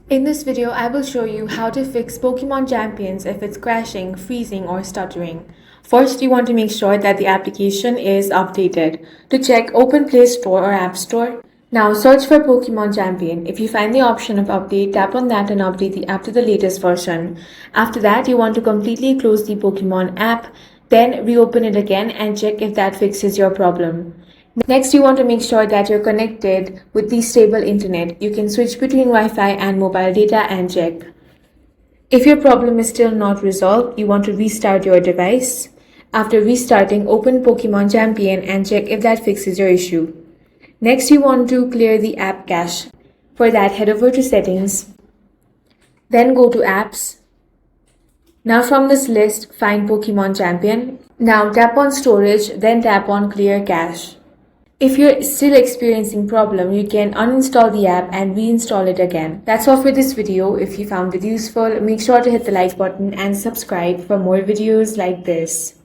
In this video, I will show you how to fix Pokemon Champions if it's crashing, freezing, or stuttering. First, you want to make sure that the application is updated. To check, open Play Store or App Store. Now search for Pokemon Champion. If you find the option of update, tap on that and update the app to the latest version. After that, you want to completely close the Pokemon app, then reopen it again and check if that fixes your problem. Next, you want to make sure that you're connected with the stable internet. You can switch between Wi-Fi and mobile data and check. If your problem is still not resolved, you want to restart your device. After restarting, open Pokemon Champion and check if that fixes your issue. Next, you want to clear the app cache. For that, head over to Settings. Then go to Apps. Now from this list, find Pokemon Champion. Now tap on Storage, then tap on Clear Cache. If you're still experiencing problem, you can uninstall the app and reinstall it again. That's all for this video. If you found it useful, make sure to hit the like button and subscribe for more videos like this.